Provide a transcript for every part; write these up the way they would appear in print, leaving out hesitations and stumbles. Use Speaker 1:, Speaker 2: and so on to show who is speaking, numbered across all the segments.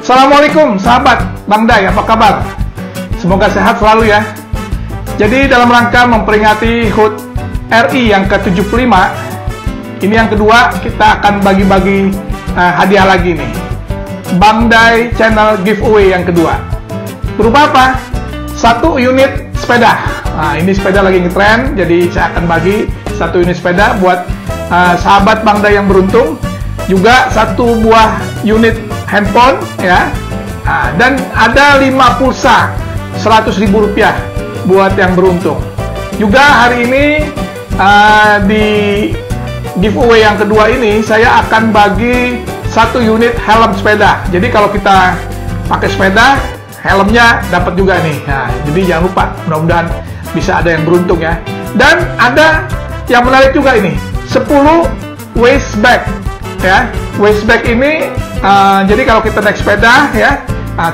Speaker 1: Assalamualaikum sahabat Bang Day, apa kabar? Semoga sehat selalu ya. Jadi dalam rangka memperingati HUT RI yang ke-75, ini yang kedua kita akan bagi-bagi hadiah lagi nih. Bang Day Channel Giveaway yang kedua. Berupa apa? 1 unit sepeda. Nah, ini sepeda lagi ngetren, jadi saya akan bagi 1 unit sepeda buat sahabat Bang Day yang beruntung. Juga 1 buah unit handphone ya. Nah, dan ada 5 pulsa Rp100.000 buat yang beruntung. Juga hari ini di giveaway yang kedua ini saya akan bagi 1 unit helm sepeda. Jadi kalau kita pakai sepeda, helmnya dapat juga nih. Nah, jadi jangan lupa, mudah-mudahan bisa ada yang beruntung ya. Dan ada yang menarik juga ini, 10 waist bag ya. Waist bag ini jadi kalau kita naik sepeda ya,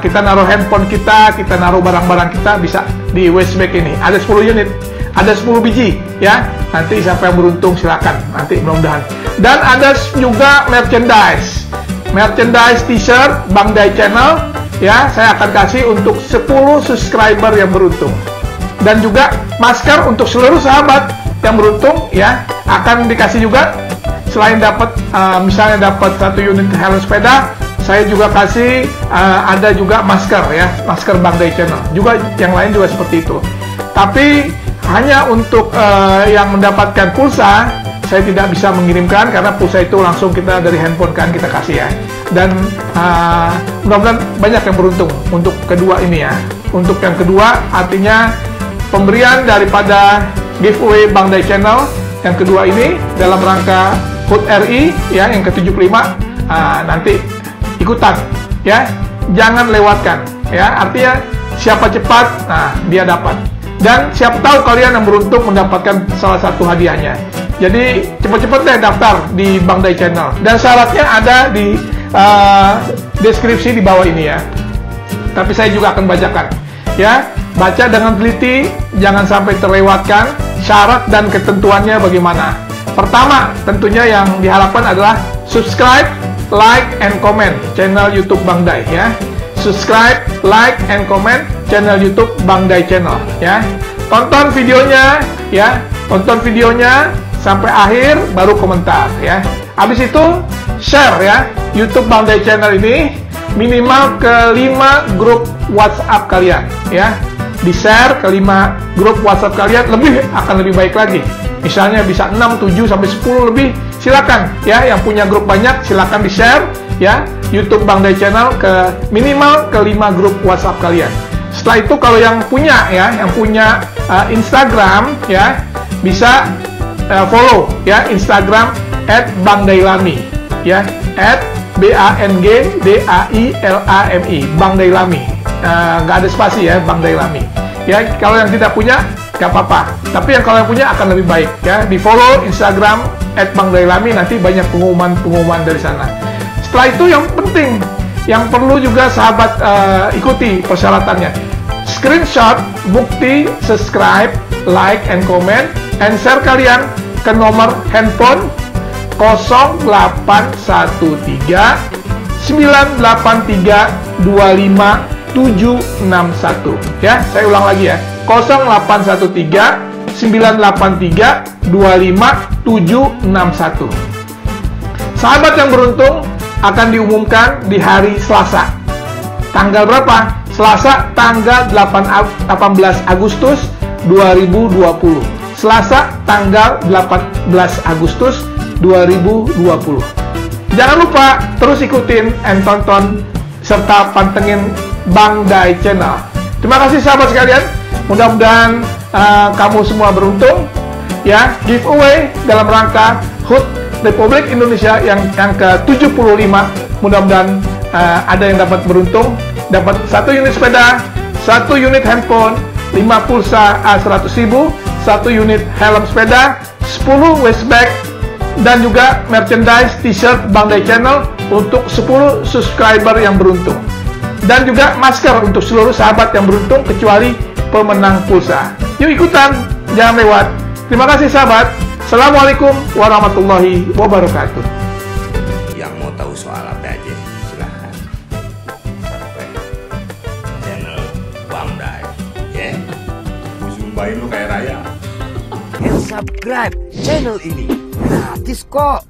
Speaker 1: kita naruh handphone kita naruh barang-barang kita bisa di waist bag ini. Ada 10 unit, ada 10 biji ya. Nanti siapa yang beruntung silakan, nanti mudah-mudahan. Dan ada juga merchandise t-shirt Bang Day Channel ya, saya akan kasih untuk 10 subscriber yang beruntung. Dan juga masker untuk seluruh sahabat yang beruntung ya, akan dikasih juga. Selain dapat misalnya dapat 1 unit helm sepeda, saya juga kasih ada juga masker ya, masker Bang Day Channel. Juga yang lain juga seperti itu. Tapi hanya untuk yang mendapatkan pulsa, saya tidak bisa mengirimkan karena pulsa itu langsung kita dari handphone kan kita kasih ya. Dan mudah-mudahan banyak yang beruntung untuk kedua ini ya. Untuk yang kedua artinya pemberian daripada giveaway Bang Day Channel yang kedua ini dalam rangka HUT RI ya yang ke-75, nanti ikutan ya, jangan lewatkan ya. Artinya siapa cepat, nah dia dapat. Dan siapa tahu kalian yang beruntung mendapatkan salah satu hadiahnya. Jadi cepat-cepat deh daftar di Bang Day Channel. Dan syaratnya ada di deskripsi di bawah ini ya. Tapi saya juga akan bacakan ya. Baca dengan teliti, jangan sampai terlewatkan syarat dan ketentuannya bagaimana. Pertama, tentunya yang diharapkan adalah subscribe, like, and comment channel YouTube Bang Day ya. Subscribe, like, and comment channel YouTube Bang Day Channel ya. Tonton videonya ya, tonton videonya sampai akhir baru komentar ya. Habis itu share ya YouTube Bang Day Channel ini minimal ke 5 grup WhatsApp kalian ya. Di-share ke 5 grup WhatsApp kalian, akan lebih baik lagi. Misalnya bisa 6, 7, sampai 10 lebih, silakan ya. Yang punya grup banyak, silakan di-share ya YouTube Bang Day Channel ke minimal ke 5 grup WhatsApp kalian. Setelah itu kalau yang punya ya, yang punya Instagram ya, bisa follow ya Instagram @bangdailami ya, @BANGDAILAMI Bang Dailami. Nggak ada spasi ya, Bang Dailami ya. Kalau yang tidak punya nggak apa-apa, tapi yang kalau yang punya akan lebih baik ya, di follow Instagram @bangdailami, nanti banyak pengumuman dari sana. Setelah itu yang penting, yang perlu juga sahabat ikuti persyaratannya, screenshot bukti subscribe, like, and comment, and share kalian ke nomor handphone 0813 983 25761 ya. Saya ulang lagi ya, 0813 983 25761. Sahabat yang beruntung akan diumumkan di hari Selasa. Tanggal berapa? Selasa tanggal 18 Agustus 2020. Selasa tanggal 18 Agustus 2020. Jangan lupa terus ikutin and tonton serta pantengin Bang Day Channel. Terima kasih sahabat sekalian. Mudah-mudahan kamu semua beruntung ya. Giveaway dalam rangka HUT Republik Indonesia yang ke-75. Mudah-mudahan ada yang dapat beruntung, dapat 1 unit sepeda, 1 unit handphone, 5 pulsa Rp100.000, 1 unit helm sepeda, 10 waist bag, dan juga merchandise t-shirt Bang Day Channel untuk 10 subscriber yang beruntung. Dan juga masker untuk seluruh sahabat yang beruntung kecuali pemenang pulsa. Yuk ikutan, jangan lewat. Terima kasih sahabat. Assalamualaikum warahmatullahi wabarakatuh.
Speaker 2: Yang mau tahu soal apa aja, silahkan. Cobain lu kayak Raya.
Speaker 3: And subscribe channel ini gratis kok.